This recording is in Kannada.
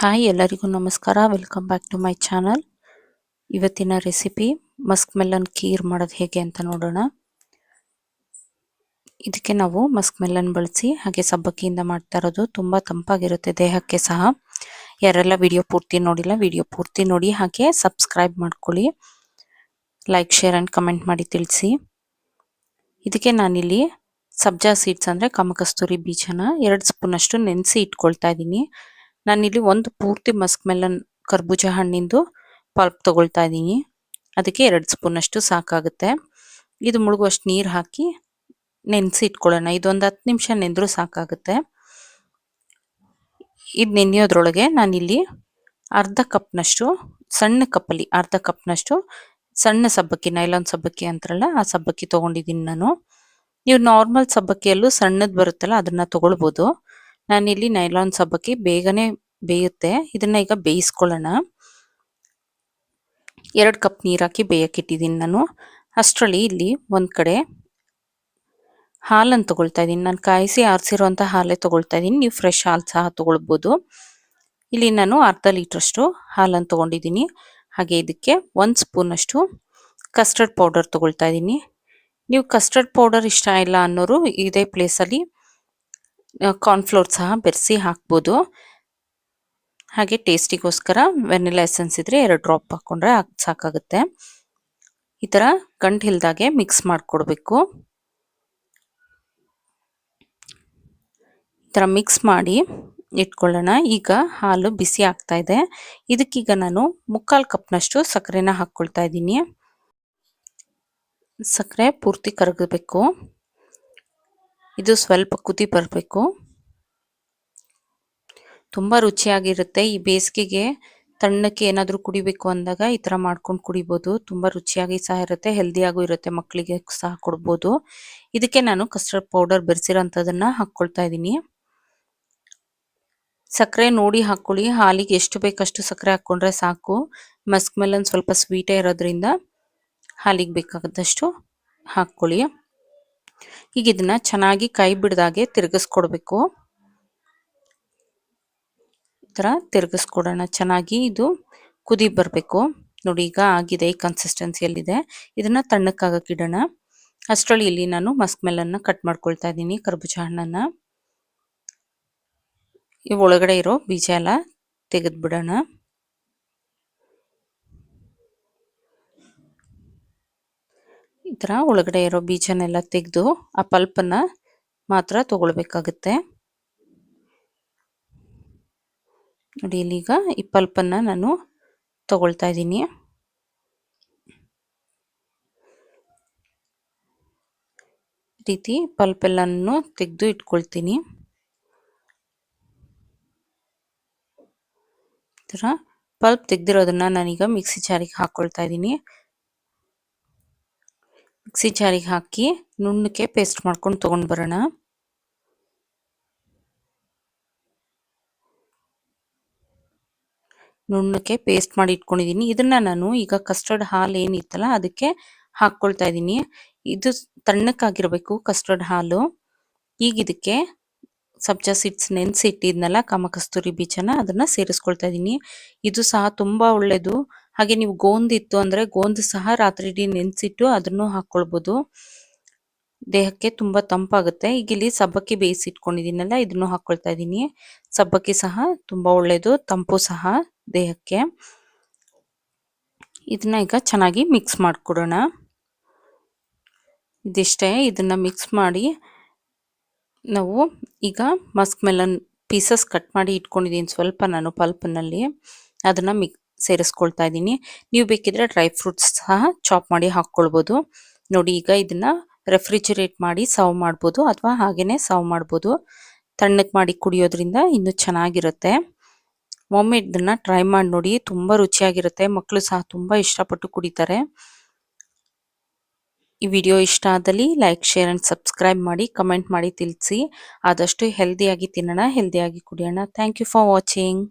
ಹಾಯ್ ಎಲ್ಲರಿಗೂ ನಮಸ್ಕಾರ. Welcome back to my channel. ಇವತ್ತಿನ ರೆಸಿಪಿ ಮಸ್ಕ್ ಮೆಲನ್ ಖೀರ್ ಮಾಡೋದು ಹೇಗೆ ಅಂತ ನೋಡೋಣ. ಇದಕ್ಕೆ ನಾವು ಮಸ್ಕ್ ಮೆಲನ್ ಬಳಸಿ ಹಾಗೆ ಸಬ್ಬಕ್ಕಿಯಿಂದ ಮಾಡ್ತಾ ಇರೋದು. ತುಂಬ ತಂಪಾಗಿರುತ್ತೆ ದೇಹಕ್ಕೆ ಸಹ. ಯಾರೆಲ್ಲ ವಿಡಿಯೋ ಪೂರ್ತಿ ನೋಡಿಲ್ಲ ವಿಡಿಯೋ ಪೂರ್ತಿ ನೋಡಿ, ಹಾಗೆ ಸಬ್ಸ್ಕ್ರೈಬ್ ಮಾಡ್ಕೊಳ್ಳಿ, ಲೈಕ್ ಶೇರ್ ಆ್ಯಂಡ್ ಕಮೆಂಟ್ ಮಾಡಿ ತಿಳಿಸಿ. ಇದಕ್ಕೆ ನಾನಿಲ್ಲಿ ಸಬ್ಜಾ ಸೀಡ್ಸ್ ಅಂದರೆ ಕಾಮಕಸ್ತೂರಿ ಬೀಜನ 2 ಸ್ಪೂನಷ್ಟು ನೆನೆಸಿ ಇಟ್ಕೊಳ್ತಾ ಇದ್ದೀನಿ. ನಾನಿಲ್ಲಿ ಒಂದು ಪೂರ್ತಿ ಮಸ್ಕ್ ಮೆಲನ್ ಕರ್ಬೂಜ ಹಣ್ಣಿಂದು ಪಲ್ಪ್ ತಗೊಳ್ತಾ ಇದ್ದೀನಿ. ಅದಕ್ಕೆ 2 ಸ್ಪೂನಷ್ಟು ಸಾಕಾಗುತ್ತೆ. ಇದು ಮುಳುಗುವಷ್ಟು ನೀರು ಹಾಕಿ ನೆನೆಸಿ ಇಟ್ಕೊಳ್ಳೋಣ. ಇದೊಂದು 10 ನಿಮಿಷ ನೆಂದರೂ ಸಾಕಾಗುತ್ತೆ. ಇದು ನೆನೆಯೋದ್ರೊಳಗೆ ನಾನಿಲ್ಲಿ ಅರ್ಧ ಕಪ್ನಷ್ಟು, ಸಣ್ಣ ಕಪ್ಪಲ್ಲಿ ಅರ್ಧ ಕಪ್ನಷ್ಟು ಸಣ್ಣ ಸಬ್ಬಕ್ಕಿ, ನೈಲಾನ್ ಸಬ್ಬಕ್ಕಿ ಅಂತಾರಲ್ಲ ಆ ಸಬ್ಬಕ್ಕಿ ತೊಗೊಂಡಿದ್ದೀನಿ ನಾನು. ನೀವು ನಾರ್ಮಲ್ ಸಬ್ಬಕ್ಕಿಯಲ್ಲೂ ಸಣ್ಣದು ಬರುತ್ತಲ್ಲ ಅದನ್ನು ತೊಗೊಳ್ಬೋದು. ನಾನಿಲ್ಲಿ ನೈಲಾನ್ ಸಬ್ಬಕ್ಕಿ ಬೇಗನೆ ಬೇಯುತ್ತೆ. ಇದನ್ನ ಈಗ ಬೇಯಿಸ್ಕೊಳ್ಳೋಣ. 2 ಕಪ್ ನೀರು ಹಾಕಿ ಬೇಯಕ್ಕಿಟ್ಟಿದ್ದೀನಿ ನಾನು. ಅಷ್ಟರಲ್ಲಿ ಇಲ್ಲಿ ಒಂದು ಕಡೆ ಹಾಲನ್ನು ತೊಗೊಳ್ತಾ ಇದ್ದೀನಿ. ನಾನು ಕಾಯಿಸಿ ಆರಿಸಿರೋಂಥ ಹಾಲೇ ತೊಗೊಳ್ತಾ ಇದ್ದೀನಿ. ನೀವು ಫ್ರೆಶ್ ಹಾಲು ಸಹ ತೊಗೊಳ್ಬೋದು. ಇಲ್ಲಿ ನಾನು ಅರ್ಧ ಲೀಟ್ರಷ್ಟು ಹಾಲನ್ನು ತೊಗೊಂಡಿದ್ದೀನಿ. ಹಾಗೆ ಇದಕ್ಕೆ 1 ಸ್ಪೂನಷ್ಟು ಕಸ್ಟರ್ಡ್ ಪೌಡರ್ ತೊಗೊಳ್ತಾ ಇದ್ದೀನಿ. ನೀವು ಕಸ್ಟರ್ಡ್ ಪೌಡರ್ ಇಷ್ಟ ಇಲ್ಲ ಅನ್ನೋರು ಇದೇ ಪ್ಲೇಸಲ್ಲಿ ಕಾರ್ನ್ಫ್ಲೋರ್ ಸಹ ಬೆರೆಸಿ ಹಾಕ್ಬೋದು. ಹಾಗೆ ಟೇಸ್ಟಿಗೋಸ್ಕರ ವೆನಿಲಾ ಎಸೆನ್ಸ್ ಇದ್ರೆ 2 ಡ್ರಾಪ್ ಹಾಕ್ಕೊಂಡ್ರೆ ಸಾಕಾಗುತ್ತೆ. ಈ ಥರ ಗಂಟು ಇಲ್ದಾಗೆ ಮಿಕ್ಸ್ ಮಾಡಿಕೊಡ್ಬೇಕು. ಈ ಥರ ಮಿಕ್ಸ್ ಮಾಡಿ ಇಟ್ಕೊಳ್ಳೋಣ. ಈಗ ಹಾಲು ಬಿಸಿ ಆಗ್ತಾ ಇದೆ. ಇದಕ್ಕೀಗ ನಾನು 3/4 ಕಪ್ನಷ್ಟು ಸಕ್ಕರೆನ ಹಾಕ್ಕೊಳ್ತಾ ಇದ್ದೀನಿ. ಸಕ್ಕರೆ ಪೂರ್ತಿ ಕರಗಬೇಕು. ಇದು ಸ್ವಲ್ಪ ಕುದಿ ಬರಬೇಕು. ತುಂಬ ರುಚಿಯಾಗಿರುತ್ತೆ. ಈ ಬೇಸಿಗೆಗೆ ತಣ್ಣಕ್ಕೆ ಏನಾದರೂ ಕುಡಿಬೇಕು ಅಂದಾಗ ಈ ಥರ ಮಾಡ್ಕೊಂಡು ಕುಡಿಬೋದು. ತುಂಬ ರುಚಿಯಾಗಿ ಸಹ ಇರುತ್ತೆ, ಹೆಲ್ದಿಯಾಗೂ ಇರುತ್ತೆ, ಮಕ್ಕಳಿಗೆ ಸಹ ಕೊಡ್ಬೋದು. ಇದಕ್ಕೆ ನಾನು ಕಸ್ಟರ್ಡ್ ಪೌಡರ್ ಬೆರೆಸಿರೋಂಥದ್ದನ್ನು ಹಾಕ್ಕೊಳ್ತಾ ಇದ್ದೀನಿ. ಸಕ್ಕರೆ ನೋಡಿ ಹಾಕ್ಕೊಳ್ಳಿ. ಹಾಲಿಗೆ ಎಷ್ಟು ಬೇಕಷ್ಟು ಸಕ್ಕರೆ ಹಾಕ್ಕೊಂಡ್ರೆ ಸಾಕು. ಮಸ್ಕ್ ಮೆಲನ್ ಸ್ವಲ್ಪ ಸ್ವೀಟೇ ಇರೋದ್ರಿಂದ ಹಾಲಿಗೆ ಬೇಕಾದಷ್ಟು ಹಾಕ್ಕೊಳ್ಳಿ. ಈಗ ಇದನ್ನು ಚೆನ್ನಾಗಿ ಕೈ ಬಿಡ್ದಾಗೆ ತಿರುಗಿಸ್ಕೊಡ್ಬೇಕು. ಈ ಥರ ತಿರುಗಿಸ್ಕೊಡೋಣ ಚೆನ್ನಾಗಿ. ಇದು ಕುದಿ ಬರಬೇಕು. ನೋಡಿ ಈಗ ಆಗಿದೆ, ಈ ಕನ್ಸಿಸ್ಟೆನ್ಸಿಯಲ್ಲಿದೆ. ಇದನ್ನು ತಣ್ಣಕ್ಕಾಗಕ್ಕೆ ಇಡೋಣ. ಅಷ್ಟರಲ್ಲಿ ಇಲ್ಲಿ ನಾನು ಮಸ್ಕ್ ಮೆಲನ್ನ ಕಟ್ ಮಾಡ್ಕೊಳ್ತಾ ಇದ್ದೀನಿ, ಕರ್ಬೂಜ ಹಣ್ಣನ್ನು. ಈ ಒಳಗಡೆ ಇರೋ ಬೀಜ ಎಲ್ಲ ತೆಗೆದ್ಬಿಡೋಣ. ಈ ಥರ ಒಳಗಡೆ ಇರೋ ಬೀಜನೆಲ್ಲ ತೆಗೆದು ಆ ಪಲ್ಪನ್ನು ಮಾತ್ರ ತಗೊಳ್ಬೇಕಾಗುತ್ತೆ. ನೋಡಿ ಇಲ್ಲೀಗ ಈ ಪಲ್ಪನ್ನು ನಾನು ತಗೊಳ್ತಾ ಇದ್ದೀನಿ. ರೀತಿ ಪಲ್ಪೆಲ್ಲನೂ ತೆಗೆದು ಇಟ್ಕೊಳ್ತೀನಿ. ಈ ಥರ ಪಲ್ಪ್ ತೆಗೆದಿರೋದನ್ನು ನಾನೀಗ ಮಿಕ್ಸಿ ಜಾರಿಗೆ ಹಾಕ್ಕೊಳ್ತಾ ಇದ್ದೀನಿ. ಮಿಕ್ಸಿ ಜಾರಿಗೆ ಹಾಕಿ ನುಣ್ಣಕ್ಕೆ ಪೇಸ್ಟ್ ಮಾಡ್ಕೊಂಡು ತೊಗೊಂಡು ಬರೋಣ. ನುಣ್ಣಕ್ಕೆ ಪೇಸ್ಟ್ ಮಾಡಿ ಇಟ್ಕೊಂಡಿದ್ದೀನಿ. ಇದನ್ನು ನಾನು ಈಗ ಕಸ್ಟರ್ಡ್ ಹಾಲು ಏನಿತ್ತಲ್ಲ ಅದಕ್ಕೆ ಹಾಕ್ಕೊಳ್ತಾ ಇದ್ದೀನಿ. ಇದು ತಣ್ಣಕ್ಕಾಗಿರಬೇಕು ಕಸ್ಟರ್ಡ್ ಹಾಲು. ಈಗ ಇದಕ್ಕೆ ಸಬ್ಜಾ ಸೀಡ್ಸ್ ನೆನೆಸಿ ಇಟ್ಟಿದ್ನಲ್ಲ ಕಾಮಕಸ್ತೂರಿ ಬೀಜನ, ಅದನ್ನು ಸೇರಿಸ್ಕೊಳ್ತಾ ಇದ್ದೀನಿ. ಇದು ಸಹ ತುಂಬ ಒಳ್ಳೆಯದು. ಹಾಗೆ ನೀವು ಗೋಂದ್ ಇತ್ತು ಅಂದರೆ ಗೋಂದ್ ಸಹ ರಾತ್ರಿ ಇಡೀ ನೆನೆಸಿಟ್ಟು ಅದನ್ನು ಹಾಕ್ಕೊಳ್ಬೋದು. ದೇಹಕ್ಕೆ ತುಂಬ ತಂಪಾಗುತ್ತೆ. ಈಗ ಇಲ್ಲಿ ಸಬ್ಬಕ್ಕಿ ಬೇಯಿಸಿ ಇಟ್ಕೊಂಡಿದ್ದೀನಲ್ಲ ಇದನ್ನು ಹಾಕ್ಕೊಳ್ತಾ ಇದ್ದೀನಿ. ಸಬ್ಬಕ್ಕಿ ಸಹ ತುಂಬ ಒಳ್ಳೆಯದು, ತಂಪು ಸಹ ದೇಹಕ್ಕೆ. ಇದನ್ನ ಈಗ ಚೆನ್ನಾಗಿ ಮಿಕ್ಸ್ ಮಾಡಿಕೊಡೋಣ. ಇದಿಷ್ಟೇ. ಇದನ್ನು ಮಿಕ್ಸ್ ಮಾಡಿ ನಾವು ಈಗ ಮಸ್ಕ್ ಮೆಲನ್ ಪೀಸಸ್ ಕಟ್ ಮಾಡಿ ಇಟ್ಕೊಂಡಿದ್ದೀನಿ ಸ್ವಲ್ಪ ನಾನು ಪಲ್ಪ್ನಲ್ಲಿ, ಅದನ್ನು ಸೇರಿಸ್ಕೊಳ್ತಾ ಇದ್ದೀನಿ. ನೀವು ಬೇಕಿದ್ರೆ ಡ್ರೈ ಫ್ರೂಟ್ಸ್ ಸಹ ಚಾಪ್ ಮಾಡಿ ಹಾಕ್ಕೊಳ್ಬೋದು. ನೋಡಿ ಈಗ ಇದನ್ನು ರೆಫ್ರಿಜಿರೇಟ್ ಮಾಡಿ ಸರ್ವ್ ಮಾಡ್ಬೋದು ಅಥವಾ ಹಾಗೇ ಸರ್ವ್ ಮಾಡ್ಬೋದು. ತಣ್ಣಕ್ಕೆ ಮಾಡಿ ಕುಡಿಯೋದ್ರಿಂದ ಇನ್ನೂ ಚೆನ್ನಾಗಿರುತ್ತೆ. ಒಮ್ಮೆ ಇದನ್ನು ಟ್ರೈ ಮಾಡಿ ನೋಡಿ, ತುಂಬ ರುಚಿಯಾಗಿರುತ್ತೆ. ಮಕ್ಕಳು ಸಹ ತುಂಬ ಇಷ್ಟಪಟ್ಟು ಕುಡಿತಾರೆ. ಈ ವಿಡಿಯೋ ಇಷ್ಟ ಆದಲ್ಲಿ ಲೈಕ್ ಶೇರ್ ಆ್ಯಂಡ್ ಸಬ್ಸ್ಕ್ರೈಬ್ ಮಾಡಿ, ಕಮೆಂಟ್ ಮಾಡಿ ತಿಳಿಸಿ. ಆದಷ್ಟು ಹೆಲ್ದಿಯಾಗಿ ತಿನ್ನೋಣ, ಹೆಲ್ದಿಯಾಗಿ ಕುಡಿಯೋಣ. Thank you for watching.